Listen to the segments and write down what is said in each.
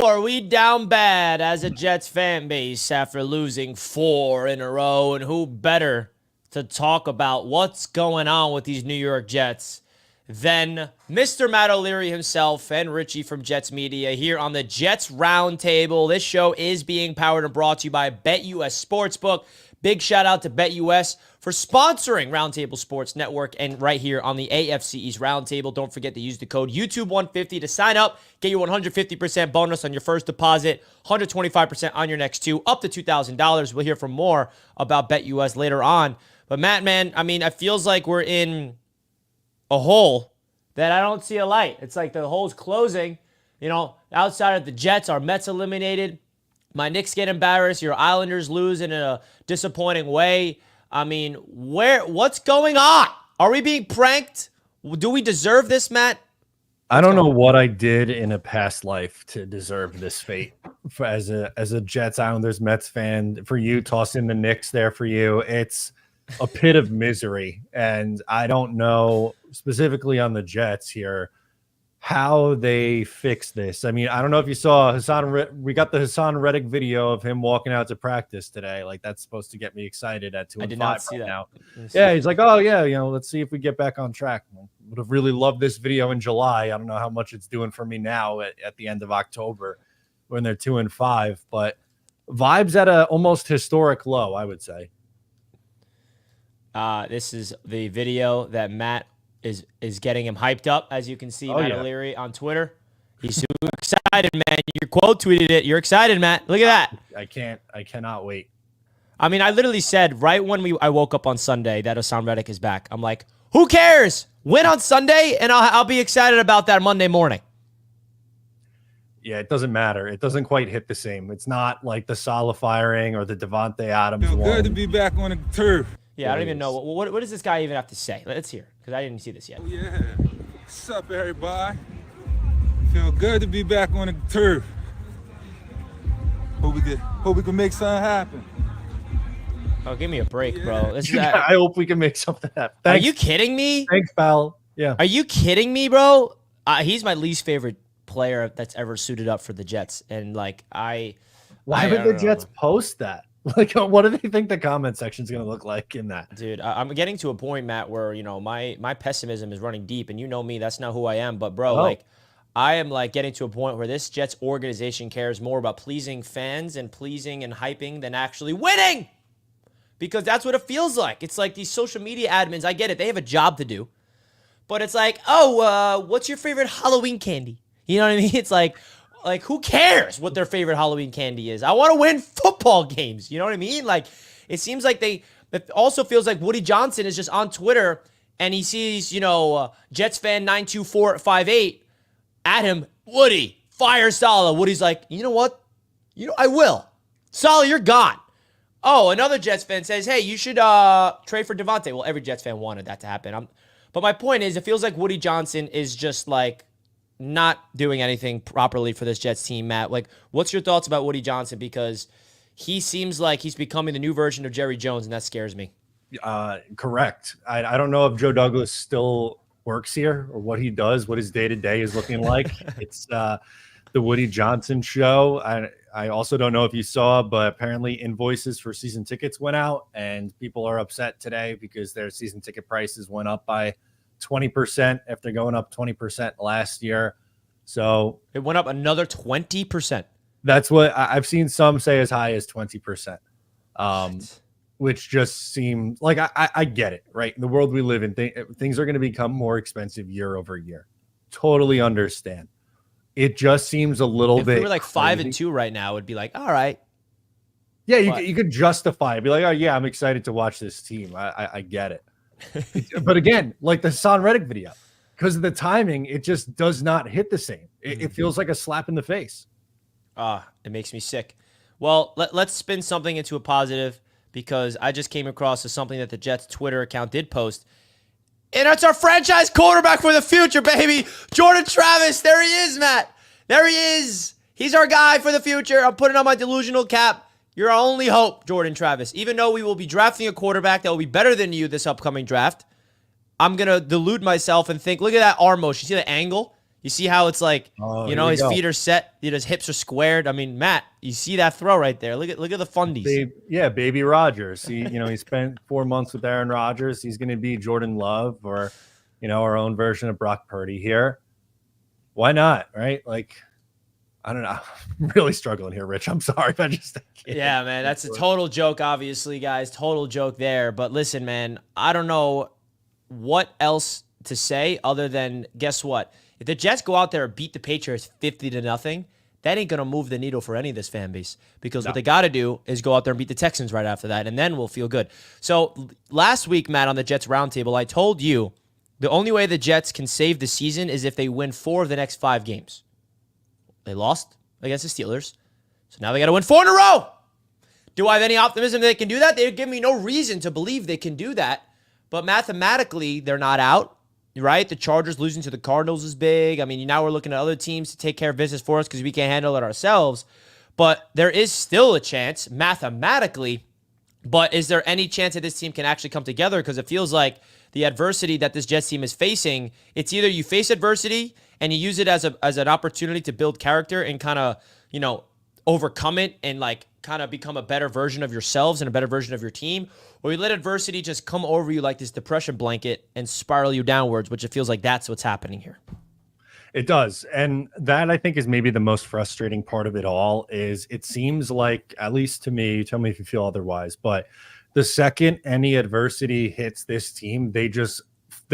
Are we down bad as a Jets fan base after losing 4 in a row? And who better to talk about what's going on with these New York Jets than Mr. Matt O'Leary himself and Richie from Jets Media here on the Jets Roundtable. This show is being powered and brought to you by BetUS Sportsbook. Big shout out to BetUS for sponsoring Roundtable Sports Network and right here on the AFC East Roundtable. Don't forget to use the code YouTube150 to sign up. Get your 150% bonus on your first deposit, 125% on your next two, up to $2,000. We'll hear from more about BetUS later on. But Matt, man, I mean, it feels like we're in a hole that I don't see a light. It's like the hole's closing. You know, outside of the Jets, our Mets eliminated. My Knicks get embarrassed. Your Islanders lose in a disappointing way. I mean, what's going on? Are we being pranked? Do we deserve this, Matt? I don't know what I did in a past life to deserve this fate. As a Jets, Islanders, Mets fan, for you, tossing the Knicks there for you, it's a pit of misery. And I don't know specifically on the Jets here how they fix this. I mean, I don't know if you saw we got the Hassan Reddick video of him walking out to practice today. Like, that's supposed to get me excited at 2 and 5 I did not see that. now. Yeah, he's like, oh yeah, let's see if we get back on track. Would have really loved this video in July. I don't know how much it's doing for me now at the end of October when they're 2 and 5, but vibes at a almost historic low, I would say. This is the video that Matt is getting him hyped up, as you can see. Matt O'Leary on Twitter. He's super excited, man. You quote tweeted it. You're excited, Matt. Look at that. I cannot wait. I mean, I literally said right when I woke up on Sunday that Hassan Reddick is back. I'm like, who cares? Win on Sunday, and I'll be excited about that Monday morning. Yeah, it doesn't matter. It doesn't quite hit the same. It's not like the Salah firing or the Devontae Adams one. Good to be back on the turf. Yeah, I don't even know. What does this guy even have to say? Let's hear, because I didn't see this yet. Oh, yeah. What's up, everybody? Feel good to be back on the turf. Hope we can make something happen. Oh, give me a break, bro. I hope we can make something happen. Thanks. Are you kidding me? Thanks, pal. Yeah. Are you kidding me, bro? He's my least favorite player that's ever suited up for the Jets. And, like, why would the Jets post that? Like, what do they think the comment section is going to look like in that? Dude, I'm getting to a point, Matt, where, my pessimism is running deep, and you know me, that's not who I am. But, bro, like, I am, like, getting to a point where this Jets organization cares more about pleasing fans and pleasing and hyping than actually winning. Because that's what it feels like. It's like these social media admins, I get it, they have a job to do. But it's like, what's your favorite Halloween candy? You know what I mean? It's like, who cares what their favorite Halloween candy is? I want to win football games. You know what I mean? Like, it seems like it also feels like Woody Johnson is just on Twitter and he sees, Jets fan 92458 at him. Woody, fire Salah. Woody's like, you know what? I will. Salah, you're gone. Oh, another Jets fan says, hey, you should trade for Devontae. Well, every Jets fan wanted that to happen. But my point is, it feels like Woody Johnson is just like, not doing anything properly for this Jets team, Matt. Like, what's your thoughts about Woody Johnson? Because he seems like he's becoming the new version of Jerry Jones, and that scares me. Correct. I don't know if Joe Douglas still works here or what he does, what his day-to-day is looking like. It's the Woody Johnson show. I also don't know if you saw, but apparently invoices for season tickets went out, and people are upset today because their season ticket prices went up by 20% after going up 20% last year. So it went up another 20%. That's what I've seen some say, as high as 20%. Which just seems like I get it, right? In the world we live in, things are going to become more expensive year over year. Totally understand. It just seems a little bit. If we were like 5-2 right now, it would be like, all right. Yeah, you could justify it. Be like, oh yeah, I'm excited to watch this team. I get it. But again, like the Hassan Reddick video, because of the timing, it just does not hit the same. It feels like a slap in the face. It makes me sick. Well, let's spin something into a positive, because I just came across something that the Jets Twitter account did post. And it's our franchise quarterback for the future, baby. Jordan Travis. There he is, Matt. There he is. He's our guy for the future. I'm putting on my delusional cap. You're our only hope, Jordan Travis. Even though we will be drafting a quarterback that will be better than you this upcoming draft, I'm going to delude myself and think, look at that arm motion. See the angle? You see how it's like, Oh, you here know, we his go. feet are set, his hips are squared. I mean, Matt, you see that throw right there. Look at the fundies. Baby Rodgers. He spent 4 months with Aaron Rodgers. He's going to be Jordan Love or, our own version of Brock Purdy here. Why not? Right? Like, I don't know. I'm really struggling here, Rich. I'm sorry if I just. Yeah, man, that's a total joke, obviously, guys. Total joke there. But listen, man, I don't know what else to say other than, guess what? If the Jets go out there and beat the Patriots 50-0, that ain't going to move the needle for any of this fan base, because what they got to do is go out there and beat the Texans right after that, and then we'll feel good. So last week, Matt, on the Jets Roundtable, I told you the only way the Jets can save the season is if they win 4 of the next 5 games. They lost against the Steelers, so now they got to win 4 in a row. Do I have any optimism that they can do that? They give me no reason to believe they can do that, but mathematically, they're not out. Right? The Chargers losing to the Cardinals is big. I mean, now we're looking at other teams to take care of business for us because we can't handle it ourselves. But there is still a chance, mathematically. But is there any chance that this team can actually come together? Because it feels like the adversity that this Jets team is facing, it's either you face adversity and you use it as an opportunity to build character and kind of, overcome it and like kind of become a better version of yourselves and a better version of your team, or you let adversity just come over you like this depression blanket and spiral you downwards, which it feels like that's what's happening here. It does. And that, I think, is maybe the most frustrating part of it all. Is it seems like, at least to me, tell me if you feel otherwise, but the second any adversity hits this team, they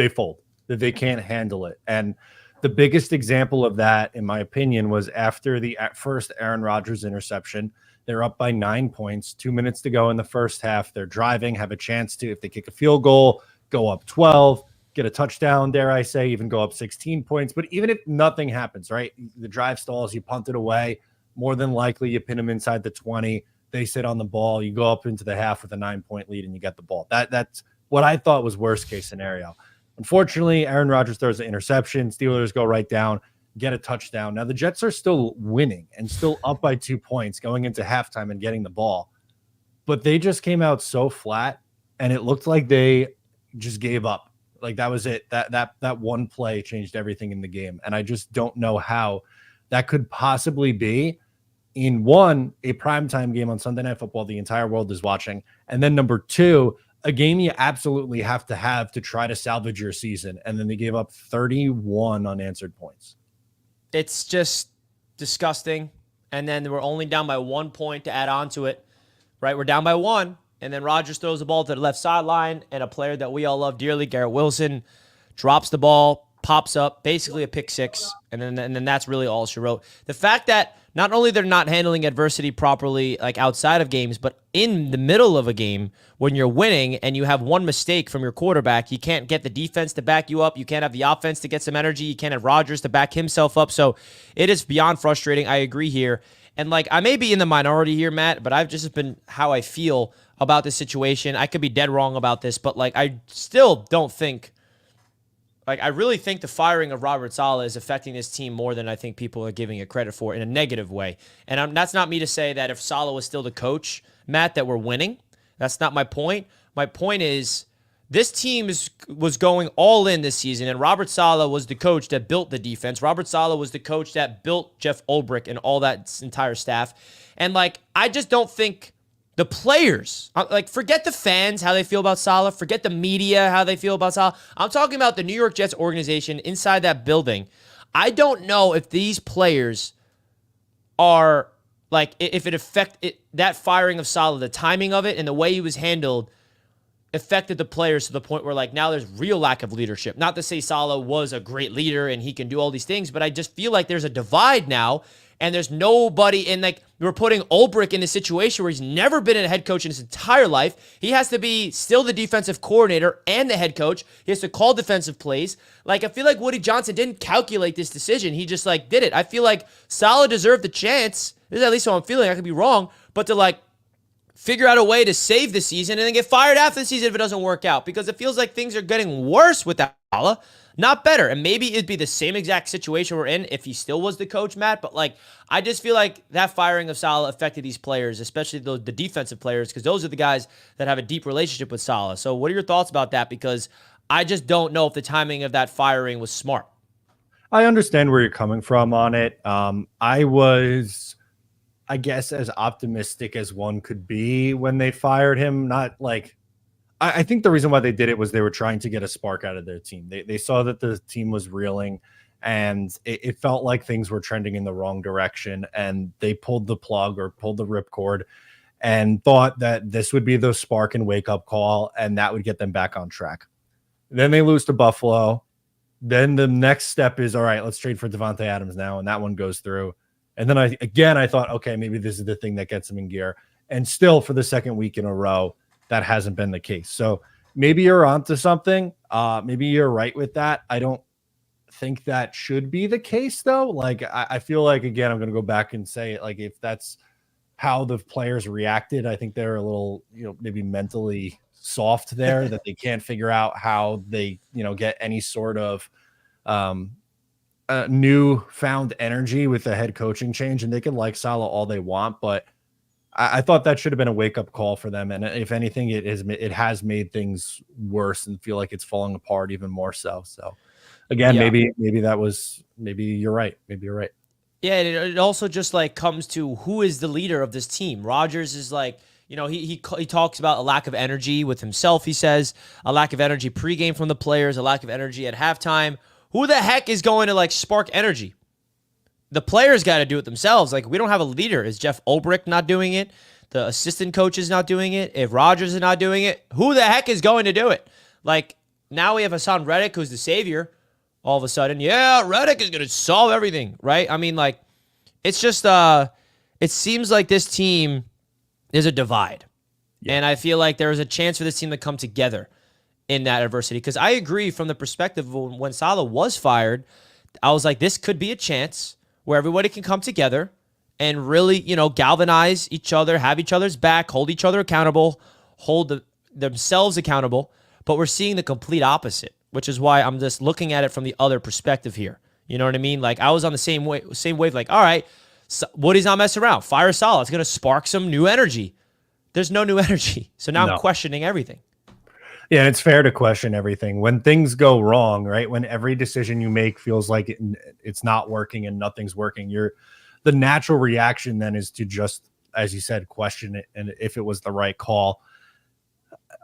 fold. They can't handle it. And the biggest example of that, in my opinion, was after the first Aaron Rodgers interception. They're up by 9 points, 2 minutes to go in the first half. They're driving, have a chance to, if they kick a field goal, go up 12, get a touchdown, dare I say, even go up 16 points. But even if nothing happens, right, the drive stalls, you punt it away, more than likely you pin them inside the 20. They sit on the ball. You go up into the half with a 9-point lead and you get the ball. That's what I thought was worst case scenario. Unfortunately, Aaron Rodgers throws an interception. Steelers go right down, get a touchdown. Now, the Jets are still winning and still up by 2 points going into halftime and getting the ball. But they just came out so flat, and it looked like they just gave up. Like, that was it. That one play changed everything in the game. And I just don't know how that could possibly be in, one, a primetime game on Sunday Night Football the entire world is watching, and then number 2, a game you absolutely have to try to salvage your season, and then they gave up 31 unanswered points. It's just disgusting. And then we're only down by 1 point to add on to it, right? We're down by 1, and then Rodgers throws the ball to the left sideline, and a player that we all love dearly, Garrett Wilson, drops the ball, pops up, basically a pick six, and then that's really all she wrote. The fact that not only they're not handling adversity properly, like outside of games, but in the middle of a game when you're winning and you have one mistake from your quarterback, you can't get the defense to back you up. You can't have the offense to get some energy. You can't have Rodgers to back himself up. So it is beyond frustrating. I agree here. And like, I may be in the minority here, Matt, but I've just been how I feel about this situation. I could be dead wrong about this, but like, I still don't think, like, I really think the firing of Robert Saleh is affecting this team more than I think people are giving it credit for in a negative way. And that's not me to say that if Saleh was still the coach, Matt, that we're winning. That's not my point. My point is this team was going all in this season, and Robert Saleh was the coach that built the defense. Robert Saleh was the coach that built Jeff Ulbrich and all that entire staff. And, like, I just don't think the players, like, forget the fans, how they feel about Saleh. Forget the media, how they feel about Saleh. I'm talking about the New York Jets organization inside that building. I don't know if these players are, like, if it affected that firing of Saleh, the timing of it and the way he was handled affected the players to the point where, like, now there's real lack of leadership. Not to say Saleh was a great leader and he can do all these things, but I just feel like there's a divide now. And there's nobody in, like, we're putting Ulbrich in a situation where he's never been a head coach in his entire life. He has to be still the defensive coordinator and the head coach. He has to call defensive plays. Like, I feel like Woody Johnson didn't calculate this decision. He just, like, did it. I feel like Saleh deserved the chance. This is at least how I'm feeling. I could be wrong. But to, like, figure out a way to save the season and then get fired after the season if it doesn't work out. Because it feels like things are getting worse with Saleh, not better. And maybe it'd be the same exact situation we're in if he still was the coach, Matt. But, like, I just feel like that firing of Saleh affected these players, especially the defensive players, because those are the guys that have a deep relationship with Saleh. So what are your thoughts about that? Because I just don't know if the timing of that firing was smart. I understand where you're coming from on it. I was, I guess, as optimistic as one could be when they fired him. Not like I think the reason why they did it was they were trying to get a spark out of their team. They saw that the team was reeling, and it felt like things were trending in the wrong direction, and they pulled the plug or pulled the ripcord and thought that this would be the spark and wake up call, and that would get them back on track. Then they lose to Buffalo. Then the next step is, all right, let's trade for Devontae Adams now, and that one goes through. And then I thought, okay, maybe this is the thing that gets them in gear. And still, for the second week in a row, that hasn't been the case. So maybe you're onto something. Maybe you're right with that. I don't think that should be the case, though. Like, I feel like, again, I'm going to go back and say, like, if that's how the players reacted, I think they're a little, maybe mentally soft there, that they can't figure out how they, get any sort of new found energy with the head coaching change. And they can like Salah all they want, but I thought that should have been a wake up call for them. And if anything, it has made things worse and feel like it's falling apart even more so. So again, maybe you're right. Maybe you're right. Yeah, and it also just like comes to who is the leader of this team. Rodgers is like, he talks about a lack of energy with himself. He says a lack of energy pregame from the players, a lack of energy at halftime. Who the heck is going to like spark energy? The players got to do it themselves. Like, we don't have a leader. Is Jeff Ulbrich not doing it? The assistant coach is not doing it. If Rodgers is not doing it, who the heck is going to do it? Like, now we have Hassan Reddick, who's the savior. All of a sudden, Reddick is going to solve everything, right? I mean, like, it's just, it seems like this team is a divide. Yeah. And I feel like there is a chance for this team to come together in that adversity. Because I agree from the perspective of when Salah was fired, I was like, this could be a chance where everybody can come together and really, galvanize each other, have each other's back, hold each other accountable, hold themselves accountable. But we're seeing the complete opposite, which is why I'm just looking at it from the other perspective here. You know what I mean? Like, I was on the same wave, like, all right, so Woody's not messing around. Fire Salah. It's going to spark some new energy. There's no new energy. So now I'm questioning everything. Yeah, and it's fair to question everything. When things go wrong, right? When every decision you make feels like it's not working and nothing's working, the natural reaction then is to just, as you said, question it and if it was the right call.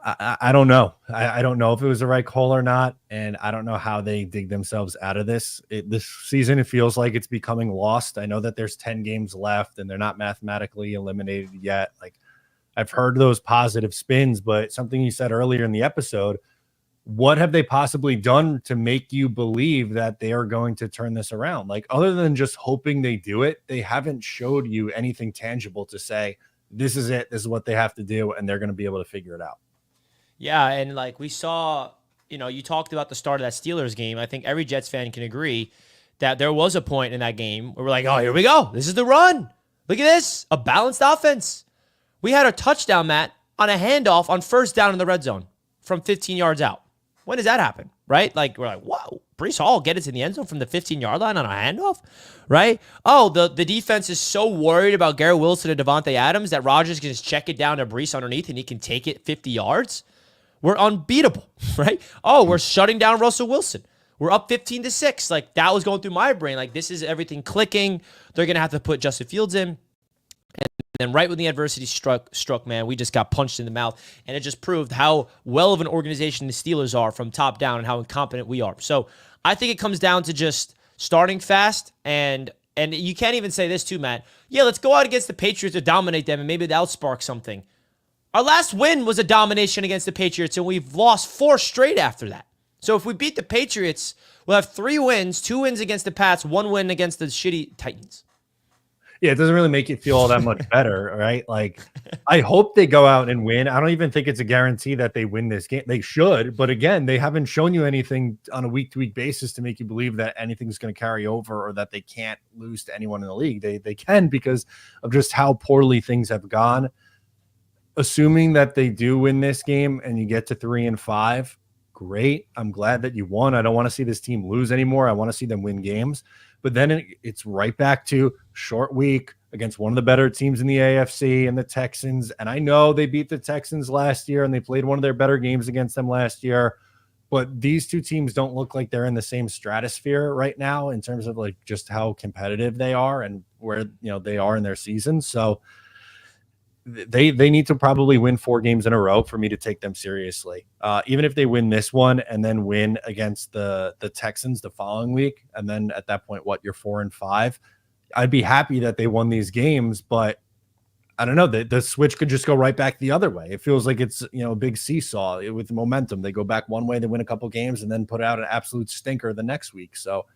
I don't know. I don't know if it was the right call or not, and I don't know how they dig themselves out of this. This season, it feels like it's becoming lost. I know that there's 10 games left, and they're not mathematically eliminated yet. Like, I've heard those positive spins, but something you said earlier in the episode, what have they possibly done to make you believe that they are going to turn this around? Like, other than just hoping they do it, they haven't showed you anything tangible to say, this is it, this is what they have to do, and they're going to be able to figure it out. Yeah, and like we saw, you talked about the start of that Steelers game. I think every Jets fan can agree that there was a point in that game where we're like, oh, here we go. This is the run. Look at this, a balanced offense. We had a touchdown, Matt, on a handoff on first down in the red zone from 15 yards out. When does that happen, right? Like, we're like, whoa, Breece Hall get it in the end zone from the 15-yard line on a handoff, right? Oh, the defense is so worried about Garrett Wilson and Devontae Adams that Rodgers can just check it down to Breece underneath and he can take it 50 yards. We're unbeatable, right? Oh, we're shutting down Russell Wilson. We're up 15-6. Like, that was going through my brain. Like, this is everything clicking. They're going to have to put Justin Fields in. And then right when the adversity struck, man, we just got punched in the mouth. And it just proved how well of an organization the Steelers are from top down and how incompetent we are. So I think it comes down to just starting fast. And you can't even say this too, Matt. Yeah, let's go out against the Patriots to dominate them, and maybe that'll spark something. Our last win was a domination against the Patriots, and we've lost 4 straight after that. So if we beat the Patriots, we'll have 3 wins, 2 wins against the Pats, 1 win against the shitty Titans. Yeah, it doesn't really make you feel all that much better, right? Like, I hope they go out and win. I don't even think it's a guarantee that they win this game. They should, but again, they haven't shown you anything on a week-to-week basis to make you believe that anything's going to carry over or that they can't lose to anyone in the league. They can because of just how poorly things have gone. Assuming that they do win this game and you get to 3-5, great. I'm glad that you won. I don't want to see this team lose anymore. I want to see them win games. But then it's right back to short week against one of the better teams in the AFC and the Texans. And I know they beat the Texans last year and they played one of their better games against them last year. but these two teams don't look like they're in the same stratosphere right now in terms of like just how competitive they are and where they are in their season. So they need to probably win 4 games in a row for me to take them seriously. Even if they win this one and then win against the Texans the following week, and then at that point, you're 4-5, I'd be happy that they won these games, but I don't know. The switch could just go right back the other way. It feels like it's a big seesaw with momentum. They go back one way, they win a couple games, and then put out an absolute stinker the next week. So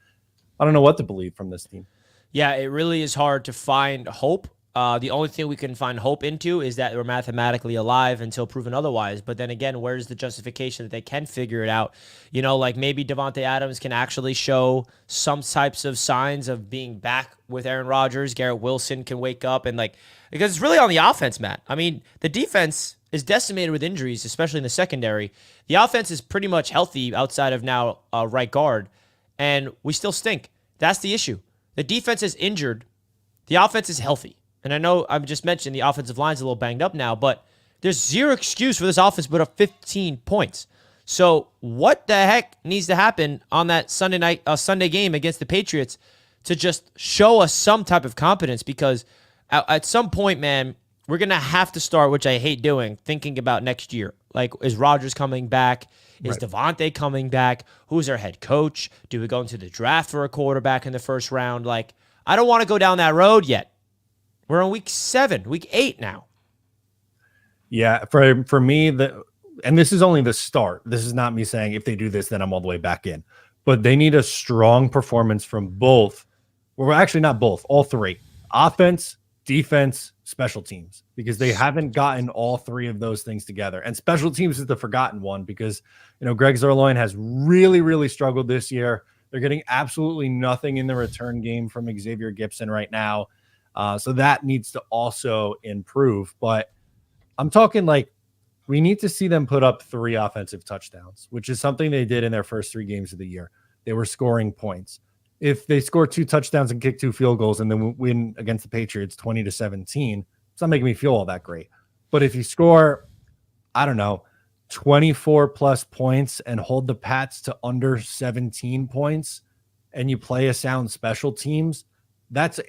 I don't know what to believe from this team. Yeah, it really is hard to find hope. The only thing we can find hope into is that we're mathematically alive until proven otherwise. But then again, where's the justification that they can figure it out? Like maybe Devontae Adams can actually show some types of signs of being back with Aaron Rodgers. Garrett Wilson can wake up because it's really on the offense, Matt. I mean, the defense is decimated with injuries, especially in the secondary. The offense is pretty much healthy outside of now right guard, and we still stink. That's the issue. The defense is injured. The offense is healthy. And I know I've just mentioned the offensive line's a little banged up now, but there's zero excuse for this offense but 15 points. So what the heck needs to happen on that Sunday game against the Patriots to just show us some type of competence? Because at some point, man, we're going to have to start, which I hate doing, thinking about next year. Like, is Rodgers coming back? Is Devontae coming back? Who's our head coach? Do we go into the draft for a quarterback in the first round? Like, I don't want to go down that road yet. We're on week 8 now. Yeah, for me, and this is only the start. This is not me saying if they do this, then I'm all the way back in. But they need a strong performance from both. Well, actually not both, all 3. Offense, defense, special teams. Because they haven't gotten all 3 of those things together. And special teams is the forgotten one because, Greg Zuerlein has really, really struggled this year. They're getting absolutely nothing in the return game from Xavier Gipson right now. So that needs to also improve. But I'm talking like we need to see them put up 3 offensive touchdowns, which is something they did in their first 3 games of the year. They were scoring points. If they score 2 touchdowns and kick 2 field goals and then win against the Patriots 20-17, it's not making me feel all that great. But if you score, I don't know, 24 plus points and hold the Pats to under 17 points and you play a sound special teams, that's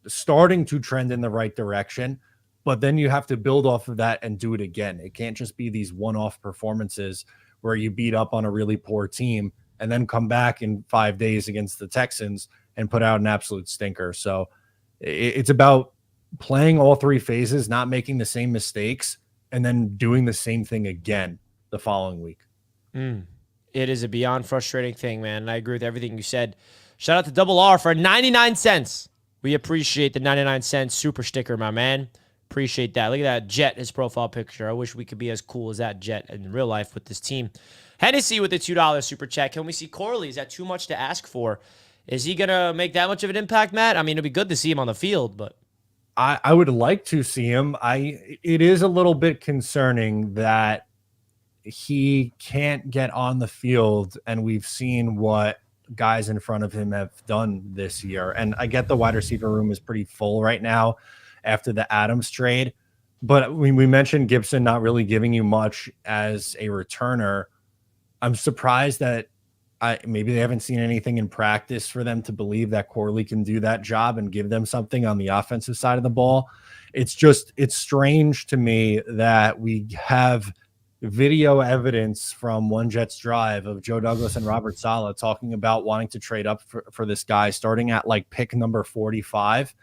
starting to trend in the right direction, but then you have to build off of that and do it again. It can't just be these one-off performances where you beat up on a really poor team and then come back in 5 days against the Texans and put out an absolute stinker. So it's about playing all 3 phases, not making the same mistakes, and then doing the same thing again the following week. It is a beyond frustrating thing, man. And I agree with everything you said. Shout out to Double R for 99 cents. We appreciate the 99 cents super sticker, my man. Appreciate that. Look at that Jet, his profile picture. I wish we could be as cool as that Jet in real life with this team. Hennessy with the $2 super chat. Can we see Corley? Is that too much to ask for? Is he going to make that much of an impact, Matt? I mean, it'd be good to see him on the field, but I would like to see him. It is a little bit concerning that he can't get on the field, and we've seen what guys in front of him have done this year. And I get the wide receiver room is pretty full right now after the Adams trade, but we mentioned Gibson not really giving you much as a returner. I'm surprised that maybe they haven't seen anything in practice for them to believe that Corley can do that job and give them something on the offensive side of the ball. It's strange to me that we have video evidence from One Jets Drive of Joe Douglas and Robert Saleh talking about wanting to trade up for this guy starting at like pick number 45.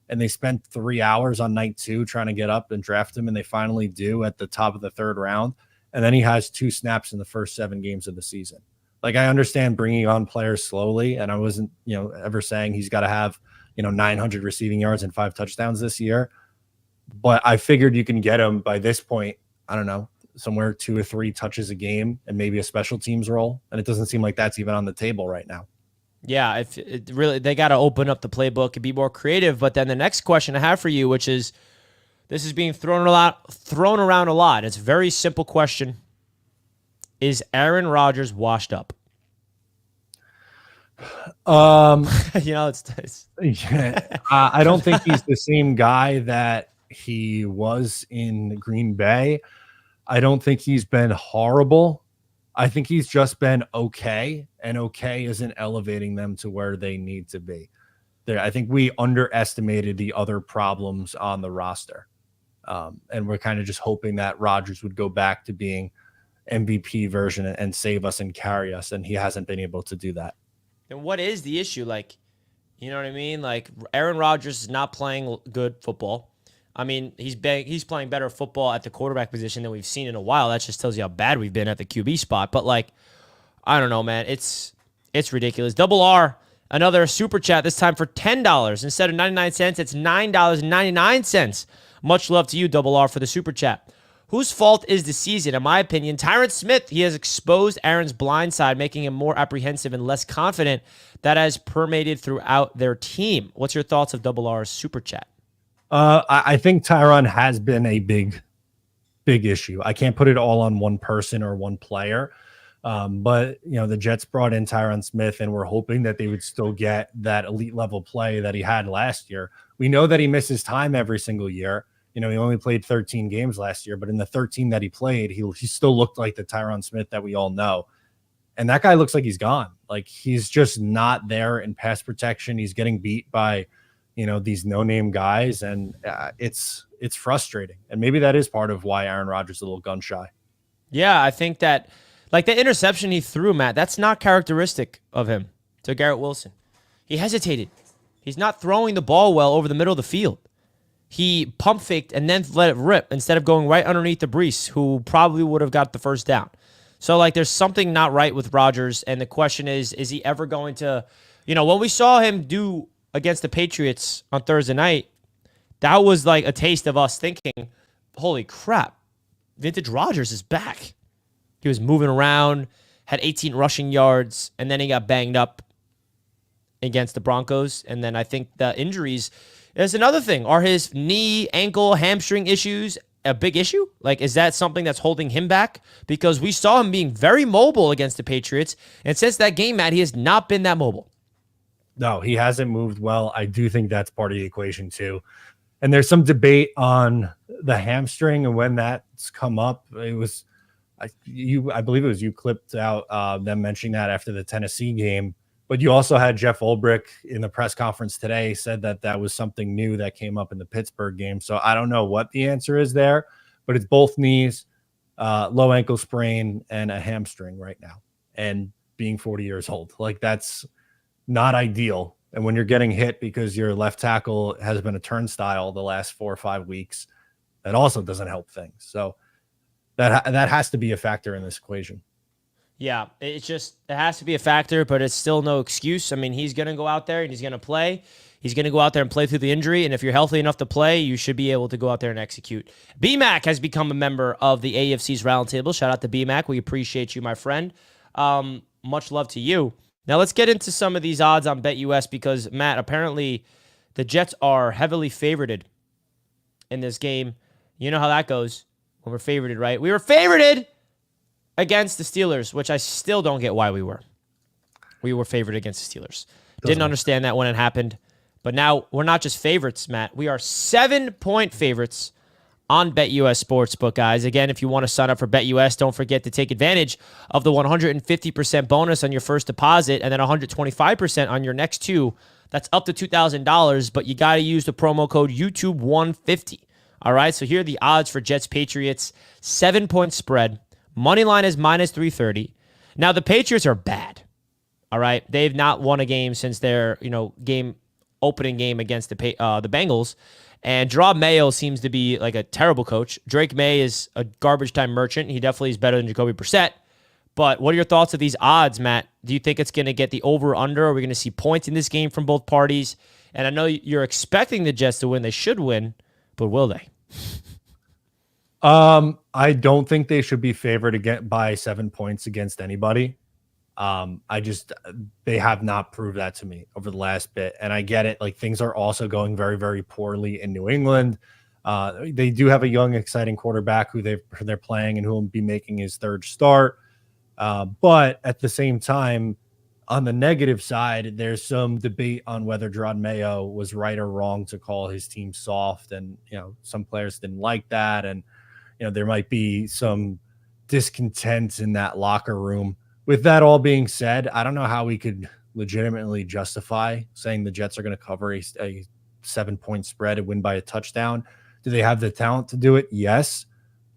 And they spent 3 hours on night 2 trying to get up and draft him. And they finally do at the top of the 3rd round. And then he has 2 snaps in the first 7 games of the season. Like, I understand bringing on players slowly. And I wasn't, ever saying he's got to have, 900 receiving yards and 5 touchdowns this year. But I figured you can get him by this point. I don't know, somewhere 2 or 3 touches a game and maybe a special teams role. And it doesn't seem like that's even on the table right now. Yeah, if it really, they got to open up the playbook and be more creative. But then the next question I have for you, which is, this is being thrown around a lot. It's a very simple question. Is Aaron Rodgers washed up? It's yeah, I don't think he's the same guy that he was in Green Bay. I don't think he's been horrible. I think he's just been okay, and okay isn't elevating them to where they need to be. I think we underestimated the other problems on the roster. And we're kind of just hoping that Rodgers would go back to being MVP version and save us and carry us, and he hasn't been able to do that. And what is the issue? Like, you know what I mean? Like, Aaron Rodgers is not playing good football. I mean, he's playing better football at the quarterback position than we've seen in a while. That just tells you how bad we've been at the QB spot. But, like, I don't know, man. It's ridiculous. Double R, another super chat, this time for $10. Instead of 99 cents, it's $9.99. Much love to you, Double R, for the super chat. Whose fault is the season? In my opinion, Tyron Smith. He has exposed Aaron's blind side, making him more apprehensive and less confident. That has permeated throughout their team. What's your thoughts of Double R's super chat? I think Tyron has been a big issue. I can't put it all on one person or one player. But, the Jets brought in Tyron Smith, and we're hoping that they would still get that elite level play that he had last year. We know that he misses time every single year. He only played 13 games last year, but in the 13 that he played, he still looked like the Tyron Smith that we all know. And that guy looks like he's gone. Like, he's just not there in pass protection. He's getting beat by, these no-name guys, and it's frustrating. And maybe that is part of why Aaron Rodgers is a little gun shy. Yeah, I think that, like, the interception he threw, Matt, that's not characteristic of him to Garrett Wilson. He hesitated. He's not throwing the ball well over the middle of the field. He pump faked and then let it rip instead of going right underneath the Brees, who probably would have got the first down. So, like, there's something not right with Rodgers, and the question is he ever going to, when we saw him do against the Patriots on Thursday night, that was like a taste of us thinking, holy crap, vintage Rodgers is back. He was moving around, had 18 rushing yards, and then he got banged up against the Broncos. And then I think the injuries is another thing. Are his knee, ankle, hamstring issues a big issue? Like, is that something that's holding him back? Because we saw him being very mobile against the Patriots, and since that game, Matt, he has not been that mobile. No, he hasn't moved well. I do think that's part of the equation too. And there's some debate on the hamstring and when that's come up. It was I believe it was you clipped out them mentioning that after the Tennessee game. But you also had Jeff Ulbrich in the press conference today said that was something new that came up in the Pittsburgh game. So I don't know what the answer is there, but it's both knees, low ankle sprain, and a hamstring right now. And being 40 years old, like, that's not ideal. And when you're getting hit because your left tackle has been a turnstile the last 4 or 5 weeks, that also doesn't help things. So that has to be a factor in this equation. Yeah, it has to be a factor, but it's still no excuse. I mean, he's going to go out there and he's going to play. He's going to go out there and play through the injury. And if you're healthy enough to play, you should be able to go out there and execute. BMAC has become a member of the AFC's Roundtable. Shout out to BMAC. We appreciate you, my friend. Much love to you. Now let's get into some of these odds on BetUS because, Matt, apparently the Jets are heavily favorited in this game. You know how that goes when we're favorited, right? We were favorited against the Steelers, which I still don't get why we were. We were favored against the Steelers. Didn't understand that when it happened. But now we're not just favorites, Matt. We are 7-point favorites on BetUS Sportsbook, guys. Again, if you want to sign up for BetUS, don't forget to take advantage of the 150% bonus on your first deposit and then 125% on your next two. That's up to $2,000, but you got to use the promo code YouTube150. All right, so here are the odds for Jets-Patriots. 7-point spread. Money line is minus 330. Now, the Patriots are bad. All right, they've not won a game since their opening game against the Bengals. And Gerard Mayo seems to be like a terrible coach. Drake May is a garbage time merchant. He definitely is better than Jacoby Brissett. But what are your thoughts of these odds, Matt? Do you think it's going to get the over-under? Are we going to see points in this game from both parties? And I know you're expecting the Jets to win. They should win, but will they? I don't think they should be favored by 7 points against anybody. They have not proved that to me over the last bit. And I get it. Like, things are also going very, very poorly in New England. They do have a young, exciting quarterback who they're playing and who will be making his third start. But at the same time, on the negative side, there's some debate on whether Gerard Mayo was right or wrong to call his team soft. And, some players didn't like that. And, there might be some discontent in that locker room. With that all being said, I don't know how we could legitimately justify saying the Jets are going to cover a 7-point spread and win by a touchdown. Do they have the talent to do it? Yes,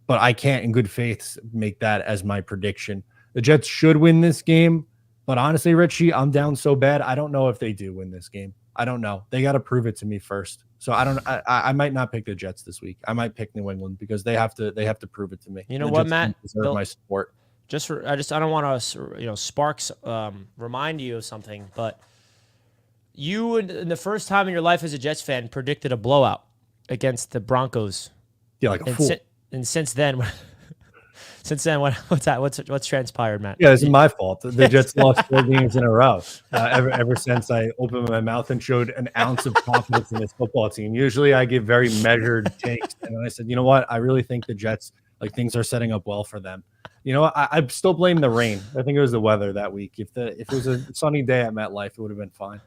but I can't in good faith make that as my prediction. The Jets should win this game, but honestly, Richie, I'm down so bad. I don't know if they do win this game. I don't know. They got to prove it to me first. So I might not pick the Jets this week. I might pick New England because they have to prove it to me. You know the what, Jets Matt? deserve my support. I don't want to Sparks remind you of something, but you in the first time in your life as a Jets fan predicted a blowout against the Broncos. Yeah, like a fool. And since then, what's transpired, Matt? Yeah, this is my fault. The Jets lost 4 games in a row. Ever since I opened my mouth and showed an ounce of confidence in this football team. Usually, I give very measured takes, and then I said, you know what? I really think the Jets, things are setting up well for them. You know, I still blame the rain. I think it was the weather that week. If it was a sunny day at MetLife, it would have been fine.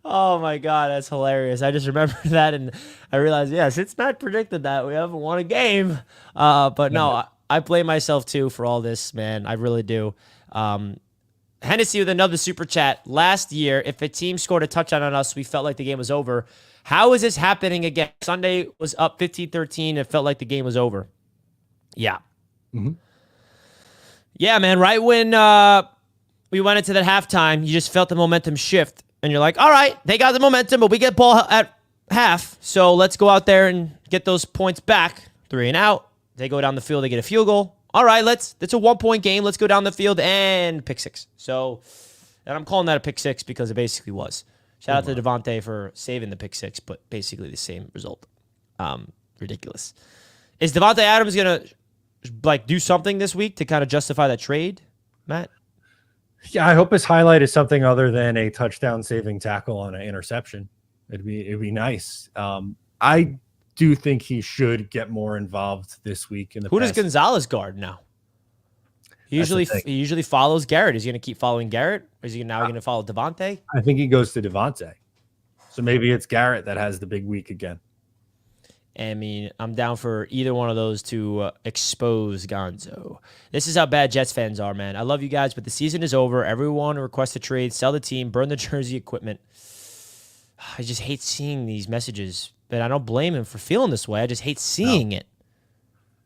Oh my God, that's hilarious. I just remember that and I realized, since Matt predicted that, we haven't won a game. But no, I blame myself too for all this, man. I really do. Hennessy with another super chat. Last year, if a team scored a touchdown on us, we felt like the game was over. How is this happening again? Sunday was up 15-13. It felt like the game was over. Yeah. Mm-hmm. Yeah, man. Right when we went into that halftime, you just felt the momentum shift. And you're like, all right, they got the momentum, but we get ball at half. So let's go out there and get those points back. 3 and out. They go down the field. They get a field goal. All right, it's a 1-point game. Let's go down the field and pick 6. So, and I'm calling that a pick 6 because it basically was. Shout out to Devontae for saving the pick 6, but basically the same result. Ridiculous. Is Devontae Adams going to do something this week to kind of justify that trade, Matt? Yeah, I hope his highlight is something other than a touchdown saving tackle on an interception. It'd be nice. I do think he should get more involved this week. Who does Gonzalez guard now? He usually follows Garrett. Is he going to keep following Garrett? Or is he now going to follow Devontae? I think he goes to Devontae. So maybe it's Garrett that has the big week again. I mean, I'm down for either one of those to expose Gonzo. This is how bad Jets fans are, man. I love you guys, but the season is over. Everyone request a trade, sell the team, burn the jersey equipment. I just hate seeing these messages, but I don't blame him for feeling this way. I just hate seeing it.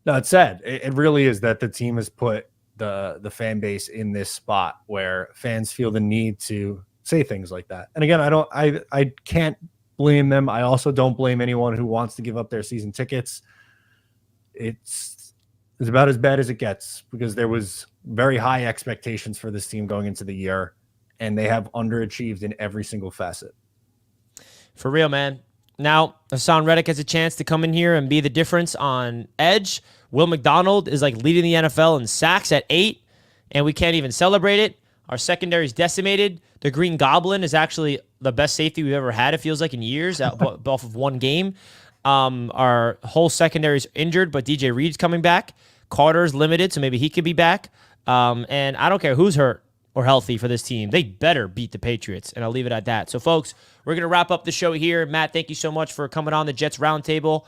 No, it's sad. It really is that the team has put the fan base in this spot where fans feel the need to say things like that. And again, I can't blame them. I also don't blame anyone who wants to give up their season tickets. It's about as bad as it gets because there was very high expectations for this team going into the year, and they have underachieved in every single facet. For real, man. Now, Hassan Reddick has a chance to come in here and be the difference on edge. Will McDonald is leading the NFL in sacks at 8, and we can't even celebrate it. Our secondary is decimated. The Green Goblin is actually the best safety we've ever had, it feels like, in years, off of one game. Our whole secondary is injured, but DJ Reed's coming back. Carter's limited, so maybe he could be back. And I don't care who's hurt or healthy for this team. They better beat the Patriots, and I'll leave it at that. So, folks, we're going to wrap up the show here. Matt, thank you so much for coming on the Jets Roundtable.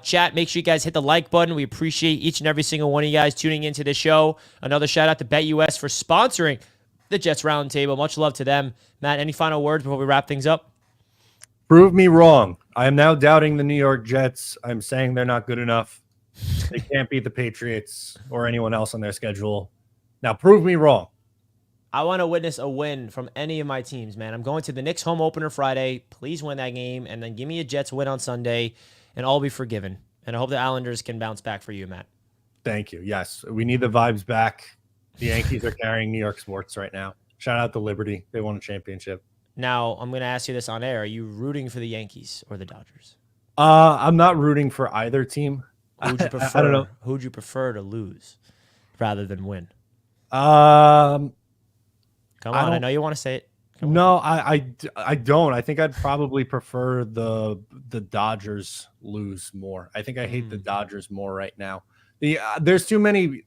Chat, make sure you guys hit the like button. We appreciate each and every single one of you guys tuning into the show. Another shout-out to BetUS for sponsoring the Jets Roundtable. Much love to them. Matt, any final words before we wrap things up? Prove me wrong. I am now doubting the New York Jets. I'm saying they're not good enough. They can't beat the Patriots or anyone else on their schedule. Now, prove me wrong. I want to witness a win from any of my teams, man. I'm going to the Knicks home opener Friday. Please win that game, and then give me a Jets win on Sunday, and I'll be forgiven. And I hope the Islanders can bounce back for you, Matt. Thank you. Yes, we need the vibes back. The Yankees are carrying New York sports right now. Shout out to Liberty. They won a championship. Now, I'm going to ask you this on air. Are you rooting for the Yankees or the Dodgers? I'm not rooting for either team. Who'd you prefer? I don't know. Who'd you prefer to lose rather than win? Come on, I know you want to say it. I don't. I think I'd probably prefer the Dodgers lose more. I think I hate the Dodgers more right now. There's too many.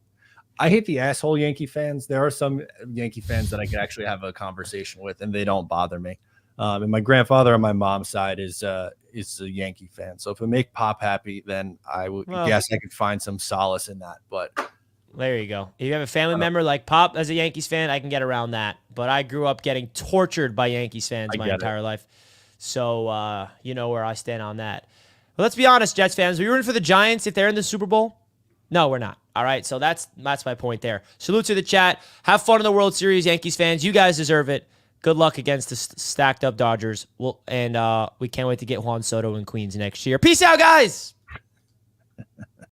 I hate the asshole Yankee fans. There are some Yankee fans that I could actually have a conversation with, and they don't bother me. And my grandfather on my mom's side is a Yankee fan. So if it make Pop happy, then I would guess I could find some solace in that. But there you go. If you have a family member like Pop as a Yankees fan, I can get around that. But I grew up getting tortured by Yankees fans my entire life. So you know where I stand on that. But let's be honest, Jets fans. Are we rooting for the Giants if they're in the Super Bowl? No, we're not. All right, so that's my point there. Salute to the chat. Have fun in the World Series, Yankees fans. You guys deserve it. Good luck against the stacked up Dodgers. We can't wait to get Juan Soto in Queens next year. Peace out, guys.